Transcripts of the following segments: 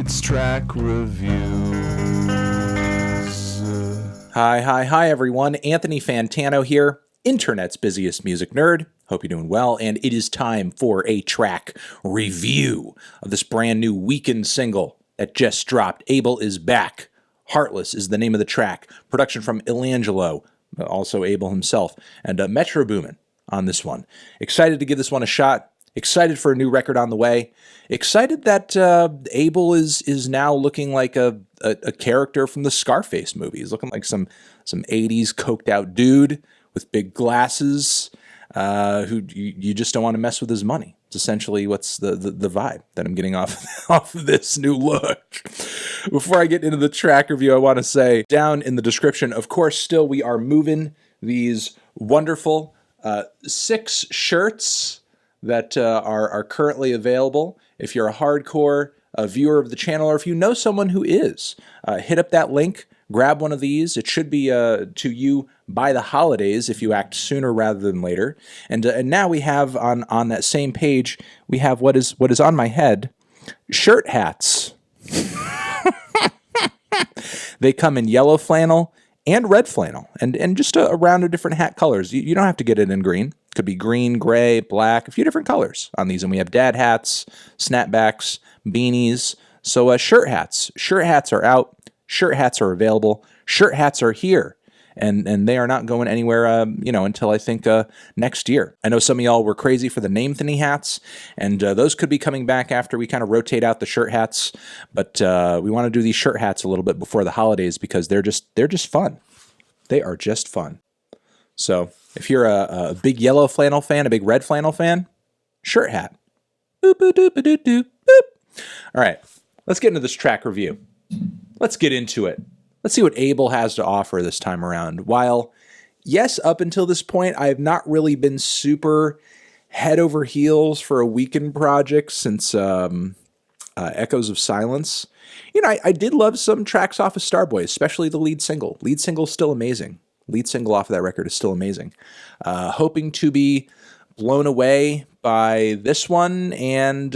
It's track reviews. Hi, everyone. Anthony Fantano here, internet's busiest music nerd. Hope you're doing well, and it is time for a track review of this brand new Weeknd single that just dropped. Abel is Back. Heartless is the name of the track. Production from Ilangelo, also Abel himself, and Metro Boomin on this one. Excited to give this one a shot. Excited for a new record on the way. Excited that Abel is now looking like a character from the Scarface movie. He's looking like some 80s coked out dude with big glasses who you just don't want to mess with his money. It's essentially what's the vibe that I'm getting off of this new look. Before I get into the track review, I want to say down in the description, of course, still we are moving these wonderful 6 shirts that are currently available. If you're a hardcore viewer of the channel, or if you know someone who is, hit up that link, grab one of these. It should be to you by the holidays if you act sooner rather than later. And now we have on that same page, we have what is on my head, shirt hats. They come in yellow flannel and red flannel, and just a round of different hat colors. You don't have to get it in green. Could be green, gray, black, a few different colors on these. And we have dad hats, snapbacks, beanies. So shirt hats. Shirt hats are out. Shirt hats are available. Shirt hats are here. And they are not going anywhere, until I think next year. I know some of y'all were crazy for the Name Thinny hats, and those could be coming back after we kind of rotate out the shirt hats. But we want to do these shirt hats a little bit before the holidays because they're just fun. They are just fun. So if you're a big yellow flannel fan, a big red flannel fan, shirt hat. Boop, boop, doop, doop, doop, boop. All right, let's get into this track review. Let's get into it. Let's see what Abel has to offer this time around. While, yes, up until this point, I have not really been super head over heels for a Weeknd project since Echoes of Silence. I did love some tracks off of Starboy, especially the lead single. Lead single's still amazing. Lead single off of that record is still amazing. Hoping to be blown away by this one, and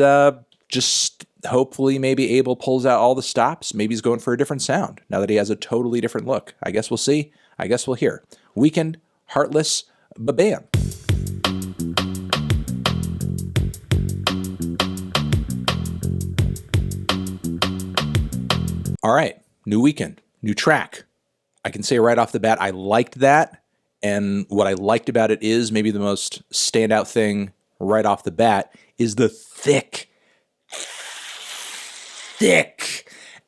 just hopefully maybe Abel pulls out all the stops. Maybe he's going for a different sound now that he has a totally different look. I guess we'll see. I guess we'll hear. Weeknd, Heartless, ba-bam. All right, new Weeknd, new track. I can say right off the bat, I liked that. And what I liked about it is maybe the most standout thing right off the bat is the thick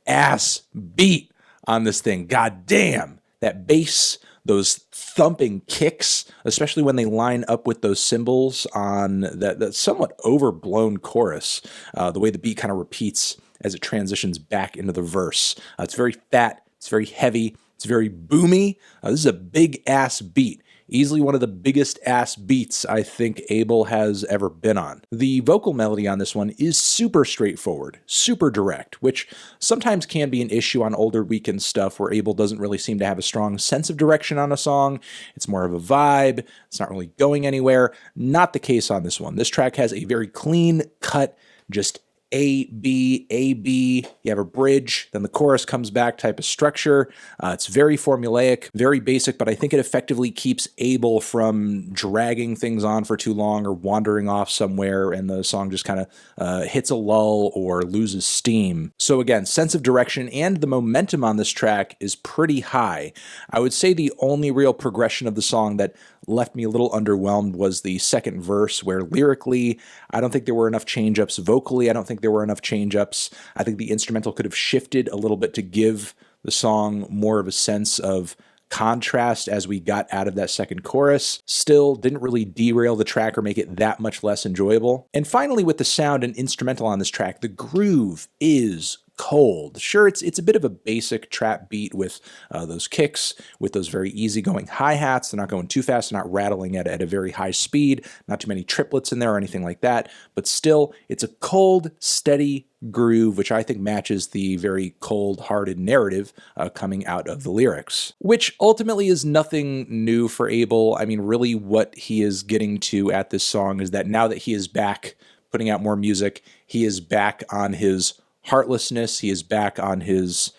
ass beat on this thing. God damn, that bass, those thumping kicks, especially when they line up with those cymbals on that somewhat overblown chorus, the way the beat kind of repeats as it transitions back into the verse. It's very fat, it's very heavy, it's very boomy. This is a big ass beat. Easily one of the biggest ass beats I think Abel has ever been on. The vocal melody on this one is super straightforward, super direct, which sometimes can be an issue on older Weeknd stuff where Abel doesn't really seem to have a strong sense of direction on a song. It's more of a vibe. It's not really going anywhere. Not the case on this one. This track has a very clean cut, just A, B, A, B. You have a bridge, then the chorus comes back type of structure. It's very formulaic, very basic, but I think it effectively keeps Abel from dragging things on for too long or wandering off somewhere and the song just kind of hits a lull or loses steam. So again, sense of direction and the momentum on this track is pretty high. I would say the only real progression of the song that left me a little underwhelmed was the second verse, where lyrically, I don't think there were enough change-ups. Vocally, I don't think there were enough change-ups. I think the instrumental could have shifted a little bit to give the song more of a sense of contrast as we got out of that second chorus. Still didn't really derail the track or make it that much less enjoyable. And finally, with the sound and instrumental on this track, the groove is cold. Sure, it's a bit of a basic trap beat with those kicks, with those very easygoing hi-hats. They're not going too fast, they're not rattling at a very high speed, not too many triplets in there or anything like that, but still, it's a cold, steady groove, which I think matches the very cold-hearted narrative coming out of the lyrics, which ultimately is nothing new for Abel. I mean, really what he is getting to at this song is that now that he is back putting out more music, he is back on his heartlessness. He is back on his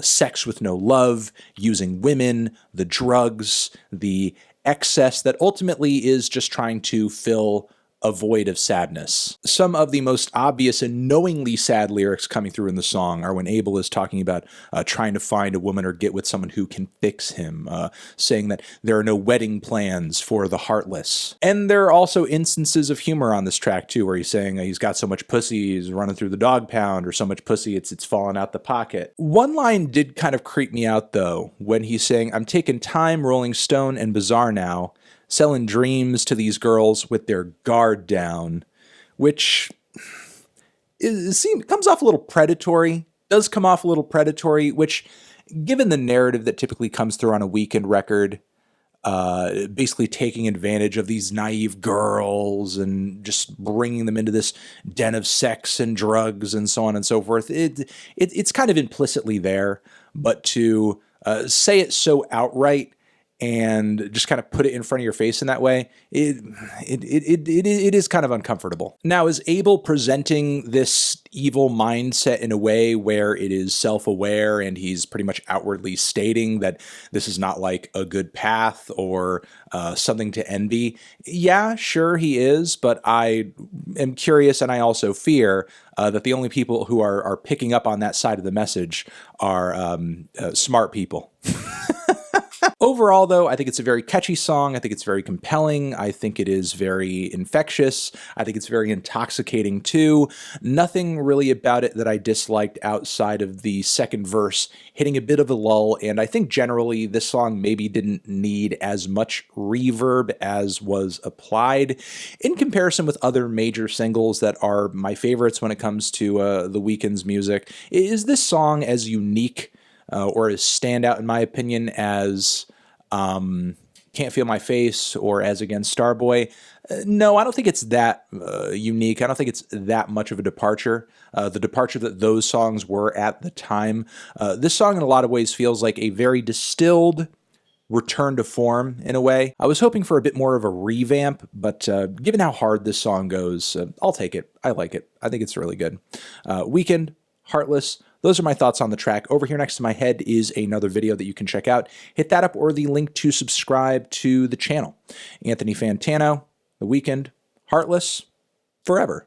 sex with no love, using women, the drugs, the excess that ultimately is just trying to fill a void of sadness. Some of the most obvious and knowingly sad lyrics coming through in the song are when Abel is talking about trying to find a woman or get with someone who can fix him, saying that there are no wedding plans for the heartless. And there are also instances of humor on this track too, where he's saying he's got so much pussy, he's running through the dog pound, or so much pussy it's falling out the pocket. One line did kind of creep me out though, when he's saying, I'm taking Time, Rolling Stone, and Bazaar now, selling dreams to these girls with their guard down, which comes off a little predatory, does come off a little predatory, which, given the narrative that typically comes through on a Weeknd record, basically taking advantage of these naive girls and just bringing them into this den of sex and drugs and so on and so forth, it's kind of implicitly there, but to say it so outright and just kind of put it in front of your face in that way, it is kind of uncomfortable. Now, is Abel presenting this evil mindset in a way where it is self-aware and he's pretty much outwardly stating that this is not like a good path or something to envy? Yeah, sure he is, but I am curious and I also fear that the only people who are picking up on that side of the message are smart people. Overall, though, I think it's a very catchy song. I think it's very compelling. I think it is very infectious. I think it's very intoxicating, too. Nothing really about it that I disliked outside of the second verse hitting a bit of a lull, and I think generally this song maybe didn't need as much reverb as was applied in comparison with other major singles that are my favorites when it comes to the Weeknd's music. Is this song as unique or as standout, in my opinion, as Can't Feel My Face or As Against Starboy? No, I don't think it's that unique. I don't think it's that much of a departure. The departure that those songs were at the time. This song in a lot of ways feels like a very distilled return to form in a way. I was hoping for a bit more of a revamp, but given how hard this song goes, I'll take it. I like it. I think it's really good. Weeknd, Heartless. Those are my thoughts on the track. Over here next to my head is another video that you can check out. Hit that up or the link to subscribe to the channel. Anthony Fantano, The Weeknd, Heartless, forever.